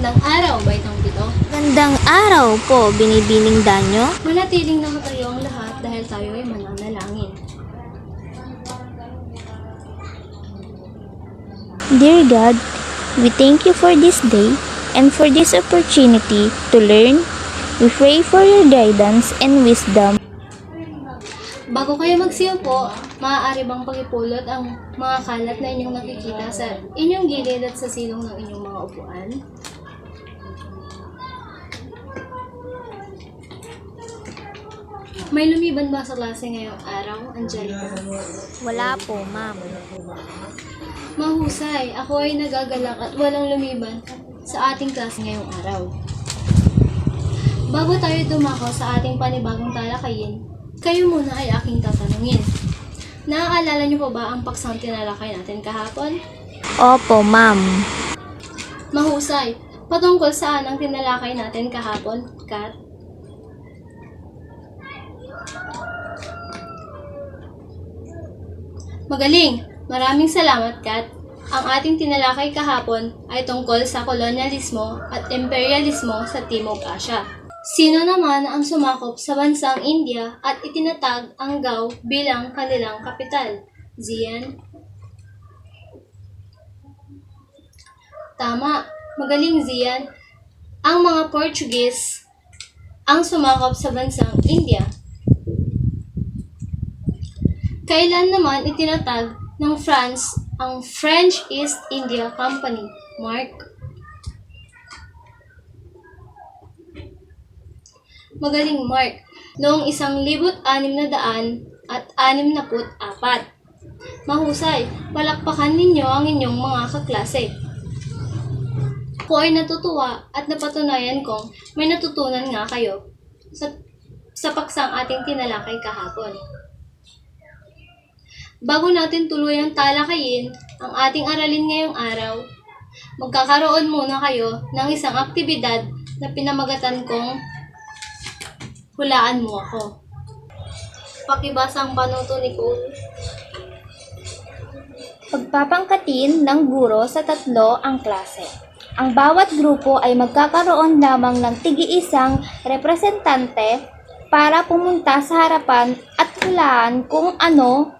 Magandang araw, Baitang Pito. Gandang araw po, Binibining Danyo. Manatiling nakatayo ang lahat dahil tayo ay mananalangin. Dear God, we thank you for this day and for this opportunity to learn. We pray for your guidance and wisdom. Bago kayo magsiupo, maaari bang pag-ipulot ang mga kalat na inyong nakikita sa inyong gilid at sa silong ng inyong mga upuan? May lumiban ba sa klase ngayong araw, Angelica? Wala po, ma'am. Mahusay, ako ay nagagalak at walang lumiban sa ating klase ngayong araw. Bago tayo dumako sa ating panibagong talakayin, kayo muna ay aking tatanungin. Naaalala niyo po ba ang paksang tinalakay natin kahapon? Opo, ma'am. Mahusay, patungkol saan ang tinalakay natin kahapon, Kat? Magaling! Maraming salamat, Kat. Ang ating tinalakay kahapon ay tungkol sa kolonyalismo at imperialismo sa Timog Asya. Sino naman ang sumakop sa bansang India at itinatag ang Gao bilang kanilang kapital? Zian? Tama. Magaling, Zian. Ang mga Portuguese ang sumakop sa bansang India. Kailan naman itinatag ng France ang French East India Company? Mark? Magaling, Mark. Noong 1664. Mahusay, palakpakan ninyo ang inyong mga kaklase. Ako ay natutuwa at napatunayan kong may natutunan nga kayo sa paksang ating tinalakay kahapon. Bago natin tuluyang talakayin ang ating aralin ngayong araw, magkakaroon muna kayo ng isang aktibidad na pinamagatan kong Hulaan Mo Ako. Pakibasa ang panuto ni Cole. Pagpapangkatin ng guro sa tatlo ang klase. Ang bawat grupo ay magkakaroon lamang ng tig-iisang representante para pumunta sa harapan at hulaan kung ano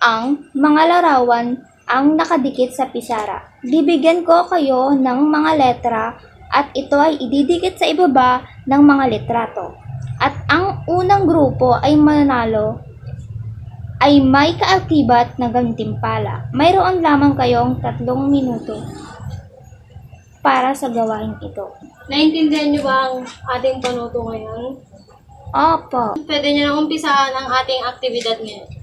ang mga larawan ang nakadikit sa pisara. Bibigyan ko kayo ng mga letra at ito ay ididikit sa ibaba ng mga litrato. At ang unang grupo ay mananalo ay may kaakibat na gantimpala. Mayroon lamang kayong 3 minuto para sa gawain ito. Naintindihan niyo ba ang ating panuto ngayon? Opo. Pwede niyo nang umpisahan ang ating aktibidad ngayon.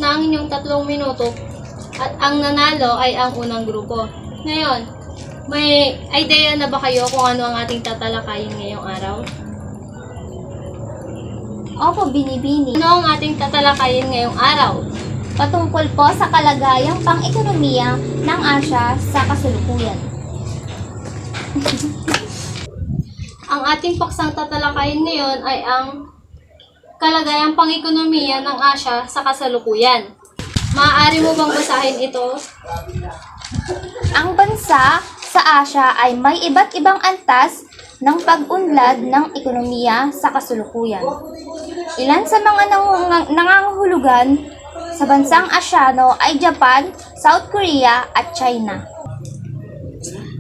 Na ang inyong 3 minuto at ang nanalo ay ang unang grupo. Ngayon, may idea na ba kayo kung ano ang ating tatalakayin ngayong araw? Opo, Binibini. Ano ang ating tatalakayin ngayong araw? Patungkol po sa kalagayang pang-ekonomiya ng Asya sa kasalukuyan. Ang ating paksang tatalakayin ngayon ay ang kalagayang pang-ekonomiya ng Asya sa kasalukuyan. Maaari mo bang basahin ito? Ang bansa sa Asya ay may iba't ibang antas ng pag-unlad ng ekonomiya sa kasalukuyan. Ilan sa mga nangangahulugan sa bansang Asyano ay Japan, South Korea at China.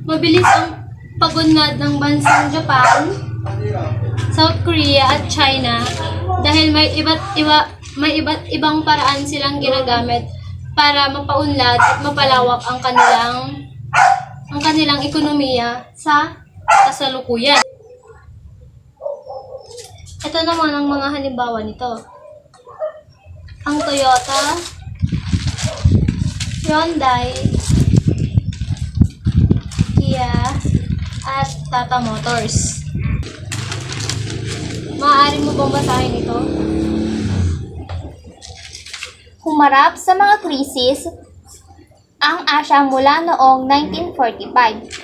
Mabilis ang pag-unlad ng bansang Japan, South Korea at China dahil may iba't ibang paraan silang ginagamit para mapaunlad at mapalawak ang kanilang ekonomiya sa kasalukuyan. Ito naman ang mga halimbawa nito. Ang Toyota, Hyundai, Kia, at Tata Motors. Maaari mo bang basahin ito? Humarap sa mga krisis ang Asya mula noong 1945.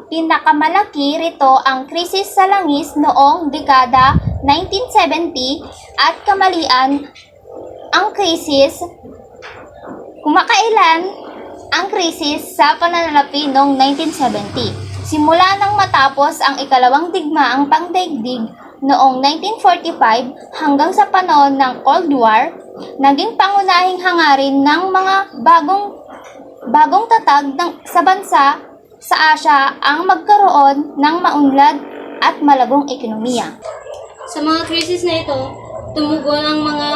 Pinakamalaki rito ang krisis sa langis noong dekada 1970 at kamalian ang krisis sa pananalapi noong 1970. Simula nang matapos ang ikalawang digmaang pangdaigdig noong 1945 hanggang sa panahon ng Cold War, naging pangunahing hangarin ng mga bagong tatag sa bansa sa Asya ang magkaroon ng maunlad at malagong ekonomiya. Sa mga krisis na ito, tumugon ang mga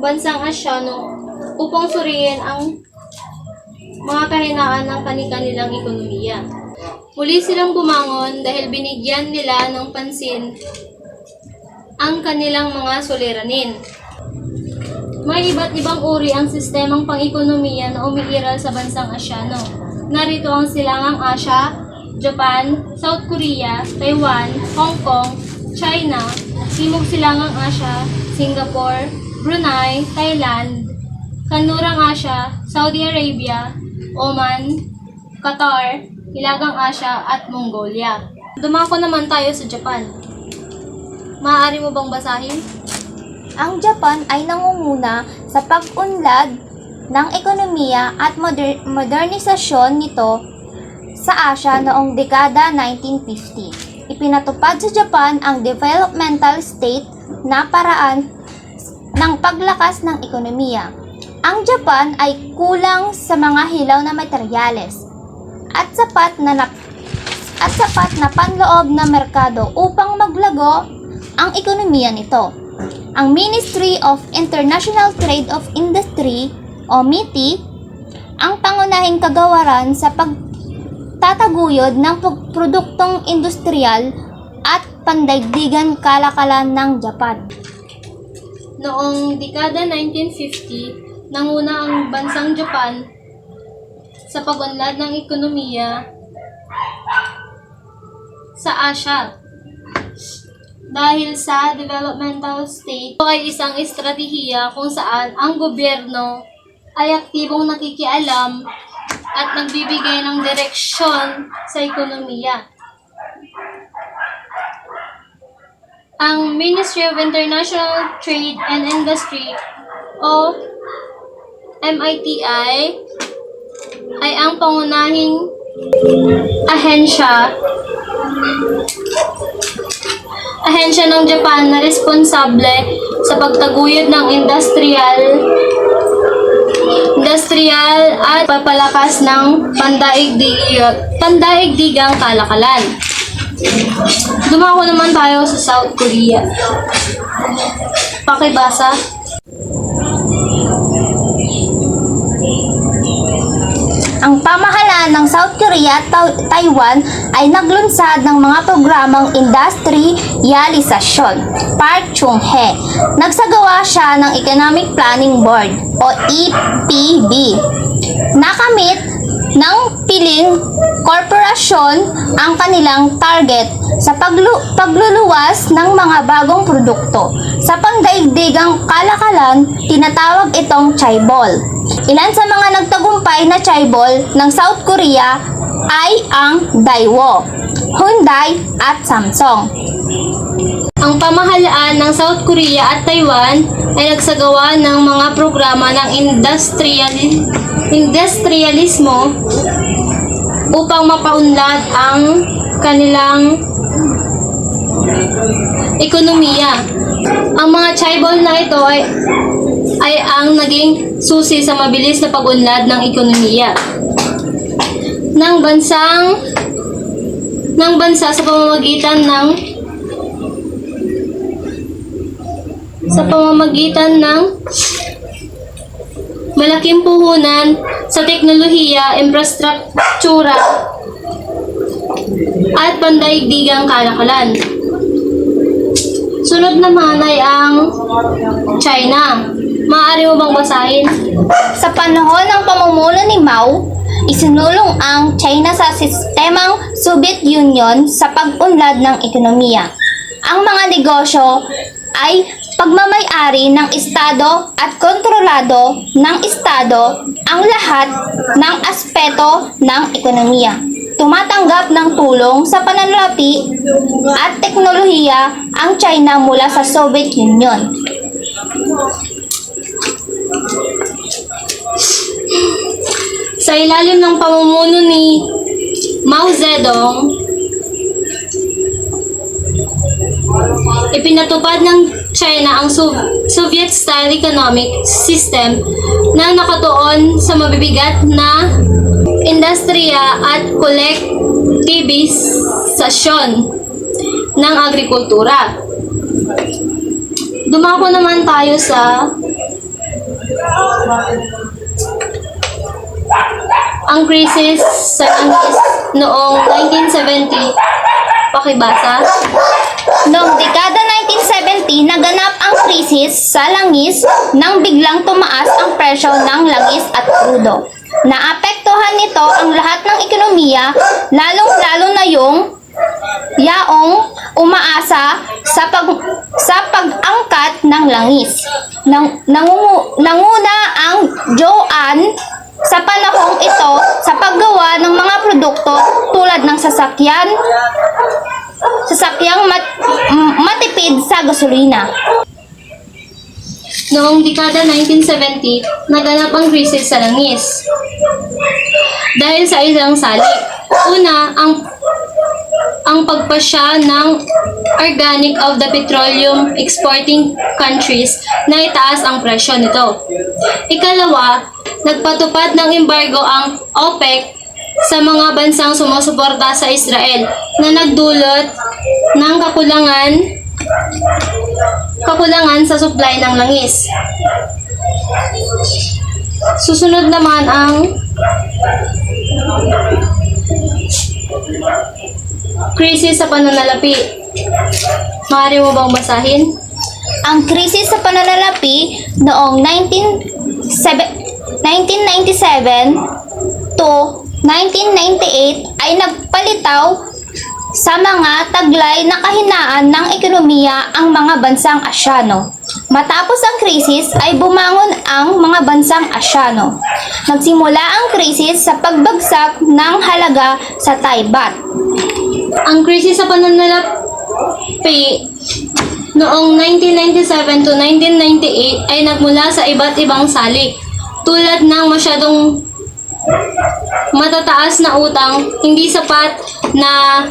bansang Asyano upang suriin ang mga kahinaan ng kanilang ekonomiya. Muli silang bumangon dahil binigyan nila ng pansin ang kanilang mga suliranin. May iba't ibang uri ang sistemang pang-ekonomiya na umiiral sa bansang Asyano. Narito ang Silangang Asya, Japan, South Korea, Taiwan, Hong Kong, China, Timog Silangang Asya, Singapore, Brunei, Thailand, Kanlurang Asya, Saudi Arabia, Oman, Qatar, Hilagang Asya at Mongolia. Dumako naman tayo sa Japan. Maaari mo bang basahin? Ang Japan ay nangunguna sa pag-unlad ng ekonomiya at modernisasyon nito sa Asya noong dekada 1950. Ipinatupad sa Japan ang developmental state na paraan ng paglakas ng ekonomiya. Ang Japan ay kulang sa mga hilaw na materyales at sapat na panloob na merkado upang maglago ang ekonomiya nito. Ang Ministry of International Trade of Industry o MITI ang pangunahing kagawaran sa pagtataguyod ng produktong industrial at pandaigdigan kalakalan ng Japan. Noong dekada 1950, nanguna ang bansang Japan sa pag-unlad ng ekonomiya sa Asya. Dahil sa developmental state, ito ay isang estratehiya kung saan ang gobyerno ay aktibong nakikialam at nagbibigay ng direksyon sa ekonomiya. Ang Ministry of International Trade and Industry o MITI ay ang pangunahing ahensya ng Japan na responsable sa pagtaguyod ng industrial at papalakas ng pandaigdigang kalakalan. Dumako naman tayo sa South Korea. Pakibasa. Ang pamahalaan ng South Korea at Taiwan ay naglunsad ng mga programang industrialisasyon, Park Chung-hee. Nagsagawa siya ng Economic Planning Board o EPB. Nakamit ng piling korporasyon ang kanilang target sa pagluluwas ng mga bagong produkto. Sa pangdaigdigang kalakalan, tinatawag itong chaebol. Ilan sa mga nagtagumpay na chaebol ng South Korea ay ang Daewoo, Hyundai at Samsung. Ang pamahalaan ng South Korea at Taiwan ay nagsagawa ng mga programa ng industrialismo upang mapaunlad ang kanilang ekonomiya. Ang mga chaebol na ito ay ang naging susi sa mabilis na pag-unlad ng ekonomiya ng bansa sa pamamagitan ng malaking puhunan sa teknolohiya, infrastruktura, at pandaigdigang kalakalan. Sunod naman ay ang China. Maaari mo bang basahin? Sa panahon ng pamumuno ni Mao, isinulong ang China sa sistemang Soviet Union sa pag-unlad ng ekonomiya. Ang mga negosyo ay pagmamay-ari ng Estado at kontrolado ng Estado ang lahat ng aspeto ng ekonomiya. Tumatanggap ng tulong sa pananalapi at teknolohiya ang China mula sa Soviet Union. Sa ilalim ng pamumuno ni Mao Zedong, ipinatupad ng China ang Soviet-style economic system na nakatuon sa mabibigat na industriya at kolektivisasyon ng agrikultura. Dumako naman tayo sa ang krisis sa langis noong 1970. Pakibasa. Noong dekada 1970, naganap ang krisis sa langis nang biglang tumaas ang presyo ng langis at krudo. Naapektuhan nito ang lahat ng ekonomiya, lalong-lalo na yung yaong umaasa sa pag-angkat ng langis. Nanguna ang Joan sa panahong ito sa paggawa ng mga produkto tulad ng sasakyang matipid sa gasolina. Noong dekada 1970, naganap ang krisis sa langis dahil sa isang salik. Una, ang pagpasya ng organic of the petroleum exporting countries na itaas ang presyo nito. Ikalawa, nagpatupad ng embargo ang OPEC sa mga bansang sumusuporta sa Israel na nagdulot ng kakulangan sa supply ng langis. Susunod naman ang krisis sa pananalapi. Maaari mo bang basahin? Ang krisis sa pananalapi noong 1997 to 1998 ay nagpalitaw sa mga taglay na kahinaan ng ekonomiya ang mga bansang Asyano. Matapos ang krisis ay bumangon ang mga bansang Asyano. Nagsimula ang krisis sa pagbagsak ng halaga sa Thai baht. Ang krisis sa pananalapi noong 1997 to 1998 ay nagmula sa iba't ibang salik tulad ng masyadong matataas na utang, hindi sapat na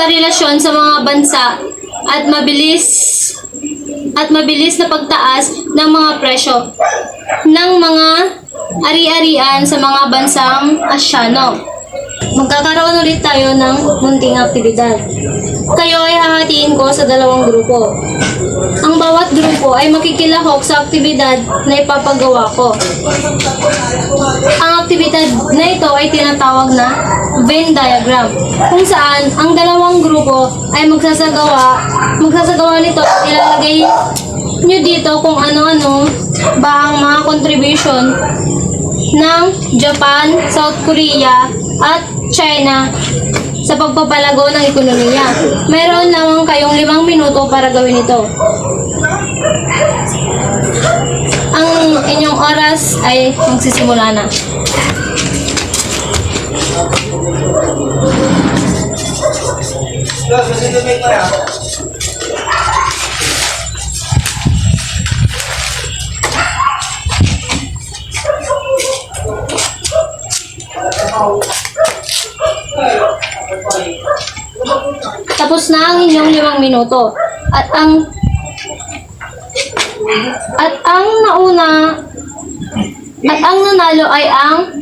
relasyon sa mga bansa at mabilis na pagtaas ng mga presyo ng mga ari-arian sa mga bansang Asyano. Magkakaroon ulit tayo ng munting aktibidad. Kayo ay hahatiin ko sa dalawang grupo. Ang bawat grupo ay makikilahok sa aktibidad na ipapagawa ko. Ang aktibidad na ito ay tinatawag na Venn diagram, kung saan ang dalawang grupo ay magsasagawa nito at ilalagay nyo dito kung ano-ano ba ang mga contribution ng Japan, South Korea, at China sa pagpapalago ng ekonomiya. Mayroon lamang kayong 5 minuto para gawin ito. Ang inyong oras ay magsisimula na. Tapos na ang inyong 5 minuto. At ang nanalo ay ang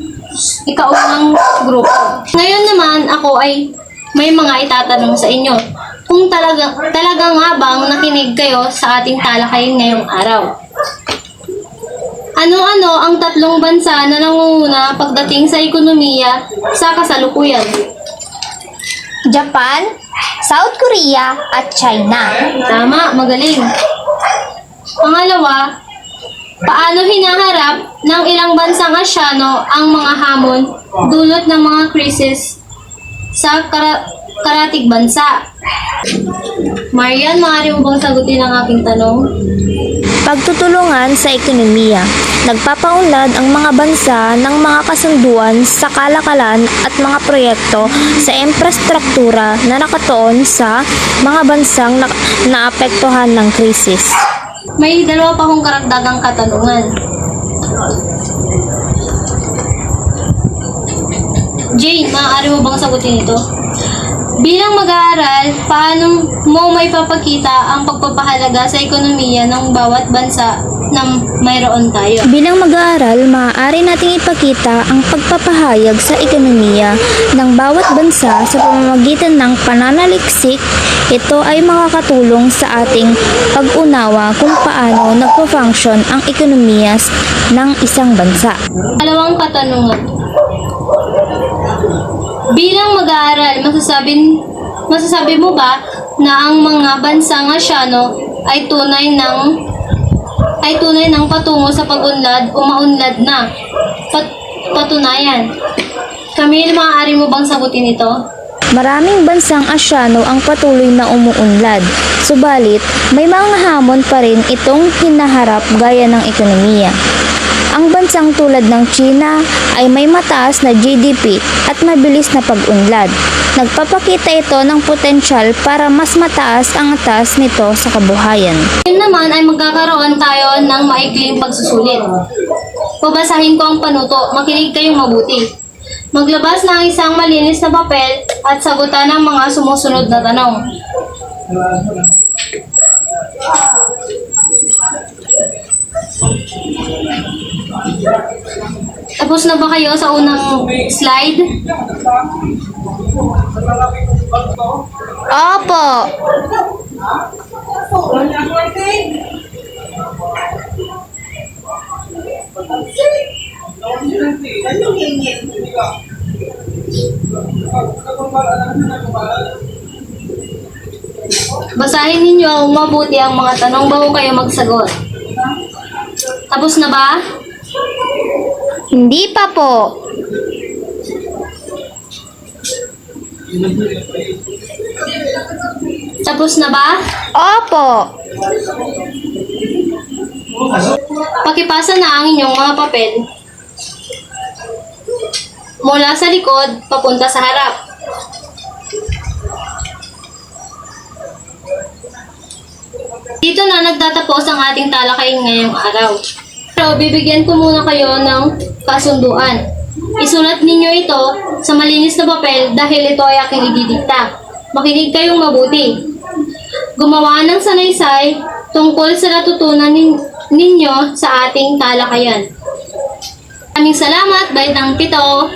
ikaunang grupo. Ngayon naman ako ay may mga itatanong sa inyo. Kung talaga nga bang nakinig kayo sa ating talakayin ngayong araw. Ano-ano ang 3 bansa na nangunguna pagdating sa ekonomiya sa kasalukuyan? Japan, South Korea, at China. Tama, magaling. Pangalawa, paano hinaharap ng ilang bansang Asyano ang mga hamon dulot ng mga krisis sa karatig bansa? Marian, maaari mo bang sagutin ang aking tanong? Pagtutulungan sa ekonomiya. Nagpapaunlad ang mga bansa ng mga kasunduan sa kalakalan at mga proyekto sa infrastruktura na nakatuon sa mga bansang naapektuhan ng krisis. May 2 pa akong karagdagang katanungan. Jane, maaari mo bang sagutin ito? Bilang mag-aaral, paano mo may papakita ang pagpapahalaga sa ekonomiya ng bawat bansa na mayroon tayo? Bilang mag-aaral, maaari nating ipakita ang pagpapahayag sa ekonomiya ng bawat bansa sa pamamagitan ng pananaliksik. Ito ay makakatulong sa ating pag-unawa kung paano nagpo-function ang ekonomiya ng isang bansa. 2 katanungan. Bilang mag-aaral, masasabi mo ba na ang mga bansang Asyano ay tunay ng patungo sa pag-unlad o maunlad na? Patunayan. Camille, maaari mo bang sagutin ito? Maraming bansang Asyano ang patuloy na umuunlad, subalit may mga hamon pa rin itong hinaharap gaya ng ekonomiya. Ang bansang tulad ng China ay may mataas na GDP at mabilis na pag-unlad. Nagpapakita ito ng potensyal para mas mataas ang antas nito sa kabuhayan. Ngayon naman ay magkakaroon tayo ng maikling pagsusulit. Babasahin ko ang panuto, makinig kayong mabuti. Maglabas ng isang malinis na papel at sagutan ang mga sumusunod na tanong. Tapos na ba kayo sa unang slide? Opo! Basahin ninyo ang mabuti ang mga tanong bago kayo magsagot. Tapos na ba? Hindi pa po. Tapos na ba? Opo! Pakipasa na ang inyong mga papel mula sa likod papunta sa harap. Dito na nagtatapos ang ating talakayin ngayong araw. Pero bibigyan ko muna kayo ng kasunduan. Isulat ninyo ito sa malinis na papel dahil ito ay aking ididikta. Makinig kayong mabuti. Gumawa ng sanaysay tungkol sa natutunan ninyo sa ating talakayan. Maraming salamat, Baitang Pito!